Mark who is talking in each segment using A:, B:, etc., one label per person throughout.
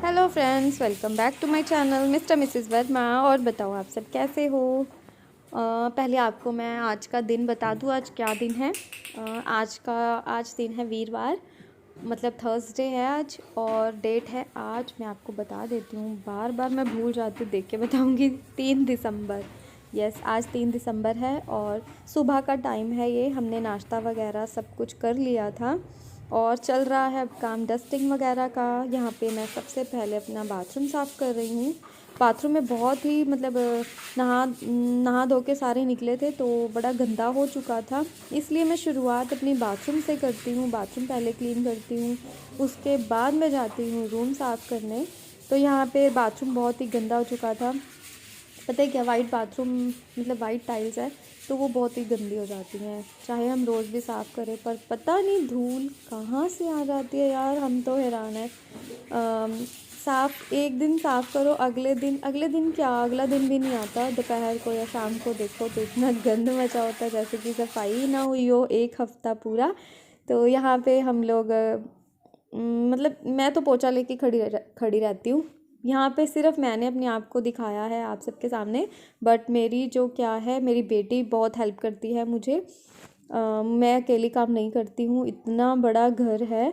A: Hello friends, welcome back to my channel mister missus Verma. और बताओ आप सब कैसे हो। पहले आपको मैं आज का दिन बता दूँ, आज क्या दिन है। आज दिन है वीरवार, मतलब थर्सडे है आज, और डेट है आज मैं आपको बता देती हूँ। बार बार मैं भूल जाती हूँ, देख के बताऊँगी। 3 दिसंबर, यस आज 3 दिसंबर है और सुबह का टाइम है। ये हमने नाश्ता वगैरह सब कुछ कर लिया था और चल रहा है अब काम डस्टिंग वगैरह का। यहाँ पे मैं सबसे पहले अपना बाथरूम साफ़ कर रही हूँ। बाथरूम में बहुत ही मतलब नहा धो के सारे निकले थे तो बड़ा गंदा हो चुका था, इसलिए मैं शुरुआत अपनी बाथरूम से करती हूँ। बाथरूम पहले क्लीन करती हूँ, उसके बाद मैं जाती हूँ रूम साफ़ करने। तो यहाँ पे बाथरूम बहुत ही गंदा हो चुका था। पता है क्या, वाइट बाथरूम मतलब वाइट टाइल्स है तो वो बहुत ही गंदी हो जाती हैं, चाहे हम रोज़ भी साफ़ करें। पर पता नहीं धूल कहाँ से आ जाती है यार, हम तो हैरान है। साफ़ एक दिन साफ़ करो, अगले दिन क्या, अगला दिन भी नहीं आता। दोपहर को या शाम को देखो तो इतना गंद मचा होता है जैसे कि सफाई ही ना हुई हो एक हफ़्ता पूरा। तो यहाँ पे हम लोग मतलब मैं तो पोछा लेके खड़ी रहती हूँ। यहाँ पे सिर्फ मैंने अपने आप को दिखाया है आप सबके सामने, बट मेरी जो क्या है, मेरी बेटी बहुत हेल्प करती है मुझे। मैं अकेली काम नहीं करती हूँ, इतना बड़ा घर है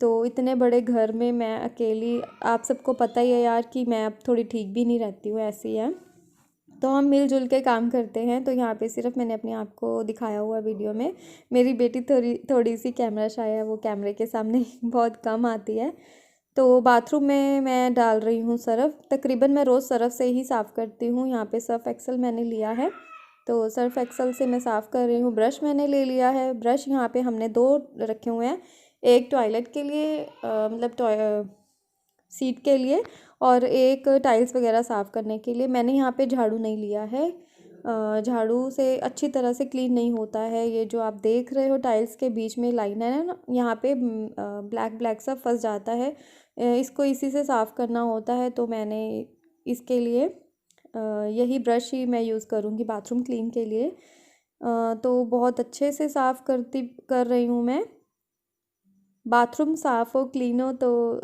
A: तो इतने बड़े घर में मैं अकेली, आप सबको पता ही है यार कि मैं अब थोड़ी ठीक भी नहीं रहती हूँ, ऐसी है। तो हम मिलजुल के काम करते हैं। तो यहाँ पे सिर्फ मैंने अपने आप को दिखाया हुआ वीडियो में। मेरी बेटी थोड़ी थोड़ी सी कैमरा शाय है, वो कैमरे के सामने बहुत कम आती है। तो बाथरूम में मैं डाल रही हूँ सर्फ़। तकरीबन मैं रोज़ सर्फ़ से ही साफ़ करती हूँ। यहाँ पे सर्फ़ एक्सेल मैंने लिया है तो सर्फ़ एक्सेल से मैं साफ़ कर रही हूँ। ब्रश मैंने ले लिया है। ब्रश यहाँ पे हमने 2 रखे हुए हैं, एक टॉयलेट के लिए मतलब सीट के लिए, और एक टाइल्स वगैरह साफ़ करने के लिए। मैंने यहाँ पे झाड़ू नहीं लिया है, झाड़ू से अच्छी तरह से क्लीन नहीं होता है। ये जो आप देख रहे हो टाइल्स के बीच में लाइन है ना, यहाँ पे ब्लैक ब्लैक सा फंस जाता है, इसको इसी से साफ़ करना होता है। तो मैंने इसके लिए यही ब्रश ही मैं यूज़ करूँगी बाथरूम क्लीन के लिए। तो बहुत अच्छे से साफ़ कर रही हूँ मैं। बाथरूम साफ़ हो क्लीन हो तो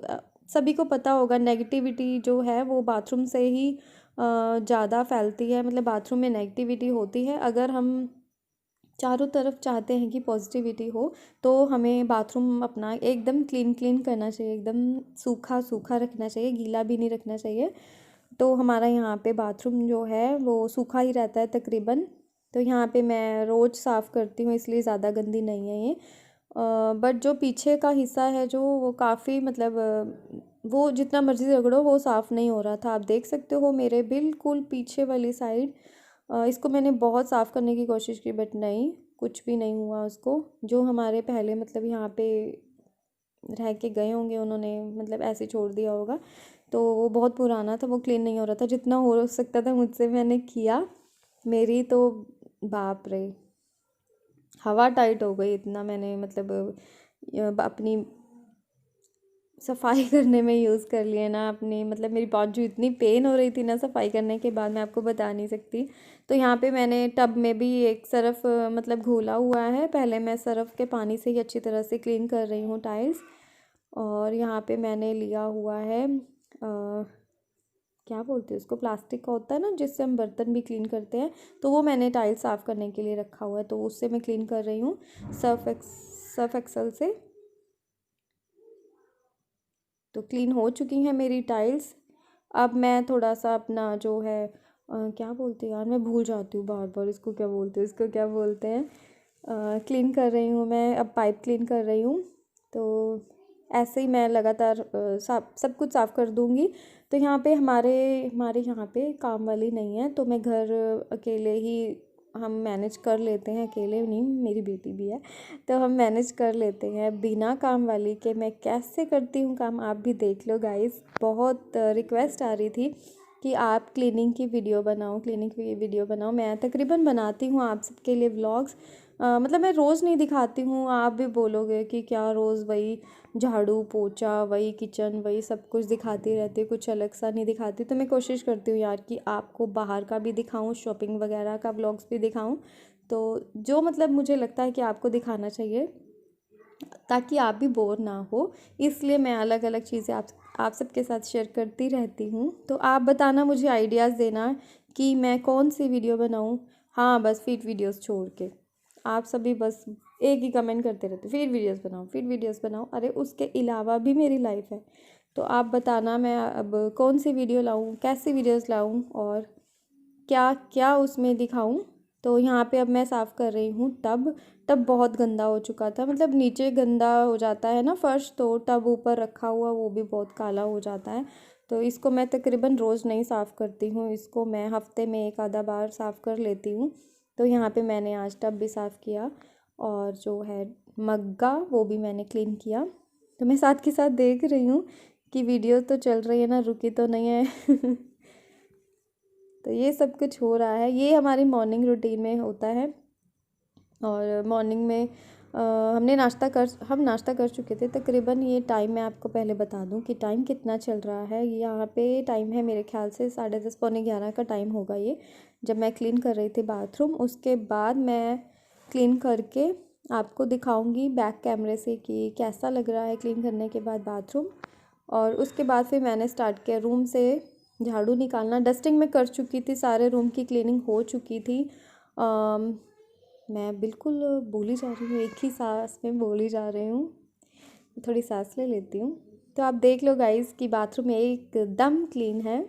A: सभी को पता होगा, नेगेटिविटी जो है वो बाथरूम से ही ज़्यादा फैलती है। मतलब बाथरूम में नेगेटिविटी होती है। अगर हम चारों तरफ चाहते हैं कि पॉजिटिविटी हो तो हमें बाथरूम अपना एकदम क्लीन क्लीन करना चाहिए, एकदम सूखा सूखा रखना चाहिए, गीला भी नहीं रखना चाहिए। तो हमारा यहाँ पे बाथरूम जो है वो सूखा ही रहता है तकरीबन। तो यहाँ पे मैं रोज़ साफ़ करती हूँ, इसलिए ज़्यादा गंदी नहीं है ये। बट जो पीछे का हिस्सा है जो वो काफ़ी मतलब वो जितना मर्ज़ी रगड़ो वो साफ़ नहीं हो रहा था। आप देख सकते हो मेरे बिल्कुल पीछे वाली साइड। इसको मैंने बहुत साफ़ करने की कोशिश की बट नहीं, कुछ भी नहीं हुआ उसको। जो हमारे पहले मतलब यहाँ पे रह के गए होंगे, उन्होंने मतलब ऐसे छोड़ दिया होगा। तो वो बहुत पुराना था, वो क्लीन नहीं हो रहा था। जितना हो सकता था मुझसे मैंने किया। मेरी तो बाप रे, हवा टाइट हो गई, इतना मैंने मतलब अपनी सफाई करने में यूज़ कर लिए ना अपनी, मतलब मेरी बाजू इतनी पेन हो रही थी ना सफाई करने के बाद, मैं आपको बता नहीं सकती। तो यहाँ पे मैंने टब में भी एक सर्फ़ मतलब घोला हुआ है। पहले मैं सर्फ़ के पानी से ही अच्छी तरह से क्लीन कर रही हूँ टाइल्स। और यहाँ पे मैंने लिया हुआ है क्या बोलते हैं उसको, प्लास्टिक का होता है ना जिससे हम बर्तन भी क्लीन करते हैं, तो वो मैंने टाइल्स साफ़ करने के लिए रखा हुआ है। तो उससे मैं क्लीन कर रही हूँ सर्फ एक्सल से। तो क्लीन हो चुकी हैं मेरी टाइल्स। अब मैं थोड़ा सा अपना जो है क्या बोलते हैं यार, मैं भूल जाती हूँ बार बार इसको क्या बोलते हैं, इसको क्या बोलते हैं। क्लीन कर रही हूँ मैं, अब पाइप क्लीन कर रही हूँ। तो ऐसे ही मैं लगातार सब कुछ साफ़ कर दूँगी। तो यहाँ पे हमारे हमारे यहाँ पे काम वाली नहीं है, तो मैं घर अकेले ही हम मैनेज कर लेते हैं। अकेले नहीं, मेरी बेटी भी है तो हम मैनेज कर लेते हैं बिना काम वाली के। मैं कैसे करती हूँ काम आप भी देख लो गाइस। बहुत रिक्वेस्ट आ रही थी कि आप क्लीनिंग की वीडियो बनाओ, क्लीनिंग की वीडियो बनाओ। मैं तकरीबन बनाती हूँ आप सबके लिए व्लॉग्स। मतलब मैं रोज़ नहीं दिखाती हूँ, आप भी बोलोगे कि क्या रोज़ वही झाड़ू पोछा, वही किचन, वही सब कुछ दिखाती रहती है, कुछ अलग सा नहीं दिखाती। तो मैं कोशिश करती हूँ यार कि आपको बाहर का भी दिखाऊँ, शॉपिंग वगैरह का व्लॉग्स भी दिखाऊँ। तो जो मतलब मुझे लगता है कि आपको दिखाना चाहिए ताकि आप भी बोर ना हो, इसलिए मैं अलग अलग चीज़ें आप आप सबके साथ शेयर करती रहती हूँ। तो आप बताना, मुझे आइडियाज़ देना कि मैं कौन सी वीडियो बनाऊँ। हाँ, बस फीड वीडियोस छोड़ के आप सभी बस एक ही कमेंट करते रहते, फीड वीडियोस बनाओ, फीड वीडियोस बनाओ। अरे उसके अलावा भी मेरी लाइफ है। तो आप बताना मैं अब कौन सी वीडियो लाऊँ, कैसी वीडियोस लाऊँ और क्या क्या उसमें दिखाऊँ। तो यहाँ पे अब मैं साफ़ कर रही हूँ टब बहुत गंदा हो चुका था, मतलब नीचे गंदा हो जाता है ना फर्श, तो टब ऊपर रखा हुआ वो भी बहुत काला हो जाता है। तो इसको मैं तकरीबन रोज़ नहीं साफ़ करती हूँ, इसको मैं हफ्ते में एक आधा बार साफ़ कर लेती हूँ। तो यहाँ पे मैंने आज टब भी साफ़ किया और जो है मग्गा वो भी मैंने क्लीन किया। तो मैं साथ के साथ देख रही हूँ कि वीडियो तो चल रही है ना, रुकी तो नहीं है। तो ये सब कुछ हो रहा है, ये हमारी मॉर्निंग रूटीन में होता है। और मॉर्निंग में हम नाश्ता कर चुके थे तकरीबन। ये टाइम मैं आपको पहले बता दूं कि टाइम कितना चल रहा है। यहाँ पे टाइम है मेरे ख्याल से 10:30 पौने 11 का टाइम होगा ये, जब मैं क्लीन कर रही थी बाथरूम। उसके बाद मैं क्लीन करके आपको दिखाऊंगी बैक कैमरे से कि कैसा लग रहा है क्लीन करने के बाद बाथरूम। और उसके बाद फिर मैंने स्टार्ट किया रूम से झाड़ू निकालना। डस्टिंग मैं कर चुकी थी, सारे रूम की क्लीनिंग हो चुकी थी। मैं बिल्कुल बोली जा रही हूँ, एक ही सांस में बोली जा रही हूँ, थोड़ी सांस ले लेती हूँ। तो आप देख लो गाइस कि बाथरूम एकदम क्लीन है।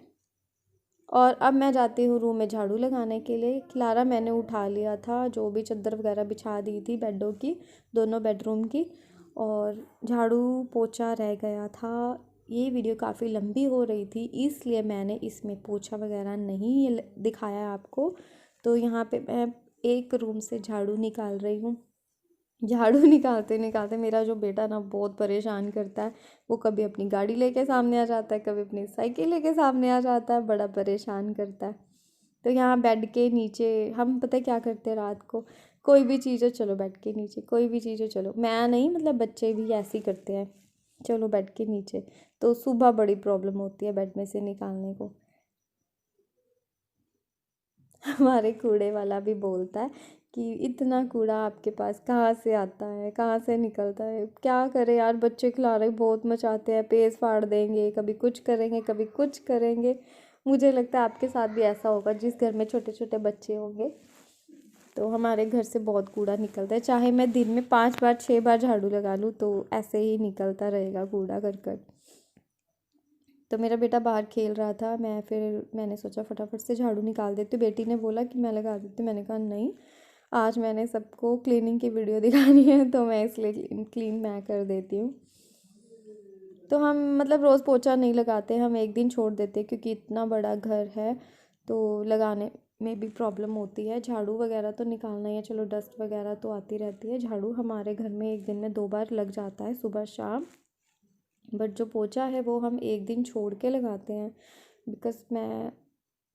A: और अब मैं जाती हूँ रूम में झाड़ू लगाने के लिए। खिलारा मैंने उठा लिया था, जो भी चादर वगैरह बिछा दी थी बेडों की, दोनों बेडरूम की, और झाड़ू पोछा रह गया था। ये वीडियो काफ़ी लंबी हो रही थी, इसलिए मैंने इसमें पोछा वगैरह नहीं दिखाया आपको। तो यहाँ पे मैं एक रूम से झाड़ू निकाल रही हूँ। झाड़ू निकालते निकालते मेरा जो बेटा ना बहुत परेशान करता है। वो कभी अपनी गाड़ी लेके सामने आ जाता है, कभी अपनी साइकिल लेके सामने आ जाता है, बड़ा परेशान करता है। तो यहाँ बेड के नीचे हम पता है क्या करते हैं रात को, कोई भी चीज़ हो चलो बेड के नीचे, कोई भी चीज़ हो चलो, मैं नहीं मतलब बच्चे भी ऐसे ही करते हैं, चलो बेड के नीचे। तो सुबह बड़ी प्रॉब्लम होती है बेड में से निकालने को। हमारे कूड़े वाला भी बोलता है कि इतना कूड़ा आपके पास कहाँ से आता है, कहाँ से निकलता है। क्या करे यार, बच्चे खिला रहे बहुत मचाते हैं, पेज फाड़ देंगे, कभी कुछ करेंगे कभी कुछ करेंगे। मुझे लगता है आपके साथ भी ऐसा होगा, जिस घर में छोटे छोटे बच्चे होंगे। तो हमारे घर से बहुत कूड़ा निकलता है, चाहे मैं दिन में 5 बार 6 बार झाड़ू लगा लूँ तो ऐसे ही निकलता रहेगा कूड़ा करकट। तो मेरा बेटा बाहर खेल रहा था, मैंने सोचा फटाफट से झाड़ू निकाल देती हूँ। बेटी ने बोला कि मैं लगा देती हूँ, मैंने कहा नहीं, आज मैंने सबको क्लीनिंग की वीडियो दिखानी है तो मैं इसलिए क्लीन मैं कर देती हूँ। तो हम मतलब रोज़ पोछा नहीं लगाते, हम एक दिन छोड़ देते क्योंकि इतना बड़ा घर है तो लगाने में भी प्रॉब्लम होती है। झाड़ू वगैरह तो निकालना ही है, चलो डस्ट वगैरह तो आती रहती है। झाड़ू हमारे घर में एक दिन में 2 बार लग जाता है, सुबह शाम। बट जो पोछा है वो हम एक दिन छोड़ के लगाते हैं, बिकॉज़ मैं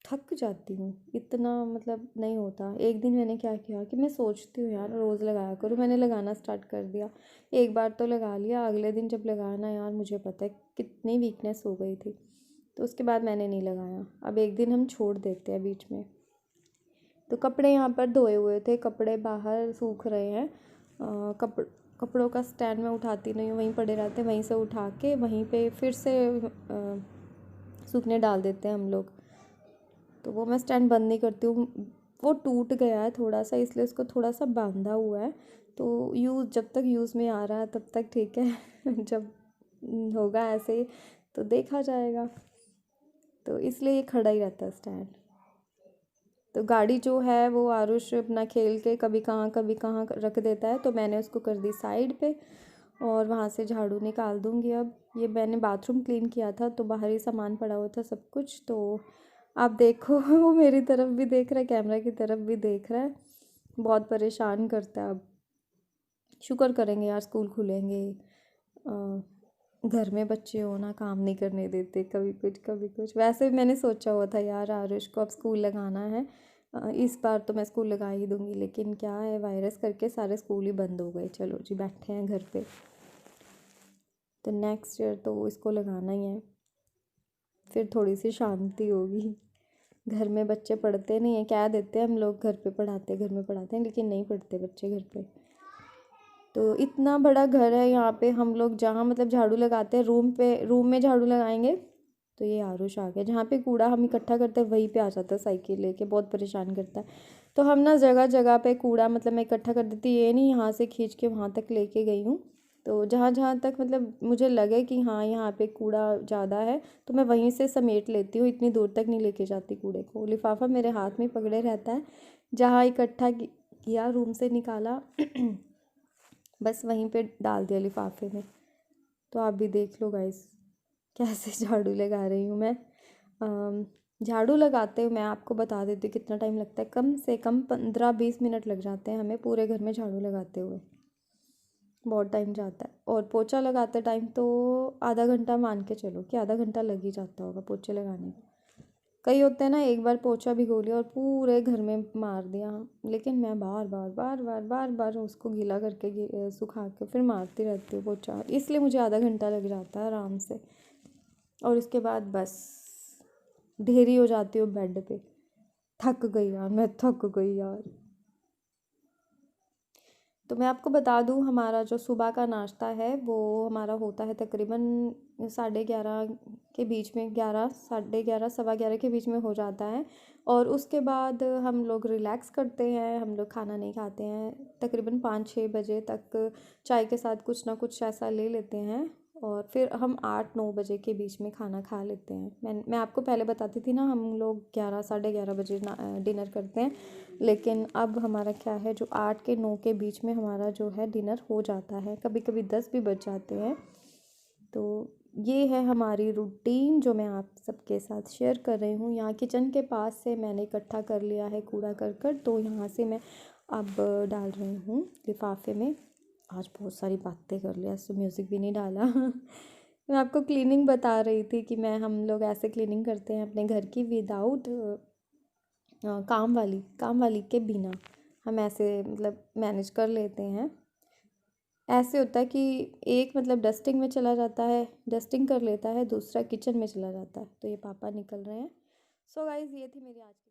A: थक जाती हूँ इतना, मतलब नहीं होता। एक दिन मैंने क्या किया कि मैं सोचती हूँ यार रोज़ लगाया करूँ, मैंने लगाना स्टार्ट कर दिया। एक बार तो लगा लिया, अगले दिन जब लगाया ना यार, मुझे पता है कितनी वीकनेस हो गई थी, तो उसके बाद मैंने नहीं लगाया। अब एक दिन हम छोड़ देते हैं बीच में। तो कपड़े यहाँ पर धोए हुए थे, कपड़े बाहर सूख रहे हैं। कपड़ों का स्टैंड मैं उठाती नहीं हूँ, वहीं पड़े रहते हैं, वहीं से उठा के वहीं पे फिर से सूखने डाल देते हैं हम लोग। तो वो मैं स्टैंड बंद नहीं करती हूँ, वो टूट गया है थोड़ा सा, इसलिए उसको थोड़ा सा बांधा हुआ है। तो जब तक यूज़ में आ रहा है तब तक ठीक है। जब होगा ऐसे ही तो देखा जाएगा, तो इसलिए ये खड़ा ही रहता है स्टैंड। तो गाड़ी जो है वो आरुष अपना खेल के कभी कहाँ रख देता है, तो मैंने उसको कर दी साइड पे और वहाँ से झाड़ू निकाल दूँगी। अब ये मैंने बाथरूम क्लीन किया था तो बाहर ही सामान पड़ा हुआ था सब कुछ। तो आप देखो, वो मेरी तरफ भी देख रहा है, कैमरा की तरफ भी देख रहा है, बहुत परेशान करता है। अब शुक्र करेंगे यार स्कूल खुलेंगे, घर में बच्चे हो ना, काम नहीं करने देते, कभी कुछ कभी कुछ। वैसे मैंने सोचा हुआ था यार आरुष को अब स्कूल लगाना है, इस बार तो मैं स्कूल लगा ही दूँगी, लेकिन क्या है वायरस करके सारे स्कूल ही बंद हो गए। चलो जी, बैठे हैं घर पे, तो नेक्स्ट ईयर तो इसको लगाना ही है, फिर थोड़ी सी शांति होगी। घर में बच्चे पढ़ते नहीं हैं, कह देते हैं हम लोग घर पे पढ़ाते, घर में पढ़ाते हैं, लेकिन नहीं पढ़ते बच्चे घर पे। तो इतना बड़ा घर है यहाँ पे, हम लोग जहाँ मतलब झाड़ू लगाते हैं रूम में झाड़ू लगाएंगे तो ये आरुष आ गया। जहाँ पे कूड़ा हम इकट्ठा करते हैं वहीं पे आ जाता है साइकिल लेके, बहुत परेशान करता है। तो हम ना जगह जगह पे कूड़ा मतलब मैं इकट्ठा कर देती, ये नहीं यहाँ से खींच के वहाँ तक लेके गई हूँ। तो जहाँ जहाँ तक मतलब मुझे लगे कि हाँ यहाँ पे कूड़ा ज़्यादा है तो मैं वहीं से समेट लेती हूँ, इतनी दूर तक नहीं लेके जाती कूड़े को। लिफाफा मेरे हाथ में पकड़े रहता है, जहाँ इकट्ठा किया रूम से निकाला बस वहीं पे डाल दिया लिफाफे में। तो आप भी देख लो गाइस कैसे झाड़ू लगा रही हूँ मैं। झाड़ू लगाते हुए मैं आपको बता देती हूँ कितना टाइम लगता है। कम से कम 15-20 मिनट लग जाते हैं हमें पूरे घर में झाड़ू लगाते हुए, बहुत टाइम जाता है। और पोछा लगाते टाइम तो आधा घंटा मान के चलो कि आधा घंटा लग ही जाता होगा पोछे लगाने में। कई होते हैं ना एक बार पोछा भिगो लिया और पूरे घर में मार दिया, लेकिन मैं बार बार बार बार बार बार उसको गीला करके सुखा के फिर मारती रहती हूँ पोछा, इसलिए मुझे आधा घंटा लग जाता है आराम से। और उसके बाद बस ढेरी हो जाती हूँ बेड पे। थक गई यार, मैं थक गई यार। तो मैं आपको बता दूं हमारा जो सुबह का नाश्ता है वो हमारा होता है तकरीबन 11:30 के बीच में, 11, 11:30, 11:15 के बीच में हो जाता है। और उसके बाद हम लोग रिलैक्स करते हैं, हम लोग खाना नहीं खाते हैं तकरीबन 5-6 बजे तक। चाय के साथ कुछ ना कुछ ऐसा ले लेते हैं और फिर हम 8-9 बजे के बीच में खाना खा लेते हैं। मैं आपको पहले बताती थी ना हम लोग 11, 11:30 बजे डिनर करते हैं, लेकिन अब हमारा क्या है जो 8 के 9 के बीच में हमारा जो है डिनर हो जाता है, कभी कभी 10 भी बज जाते हैं। तो ये है हमारी रूटीन जो मैं आप सबके साथ शेयर कर रही हूँ। यहाँ किचन के पास से मैंने इकट्ठा कर लिया है कूड़ा करकट, तो यहाँ से मैं अब डाल रही हूँ लिफाफे में। आज बहुत सारी बातें कर लिया, इससे म्यूज़िक भी नहीं डाला मैं आपको क्लीनिंग बता रही थी कि हम लोग ऐसे क्लीनिंग करते हैं अपने घर की विदाउट काम वाली के बिना हम ऐसे मतलब मैनेज कर लेते हैं। ऐसे होता है कि एक मतलब डस्टिंग में चला जाता है, डस्टिंग कर लेता है, दूसरा किचन में चला जाता है। तो ये पापा निकल रहे हैं। सो गाइज़ ये थी मेरी आज की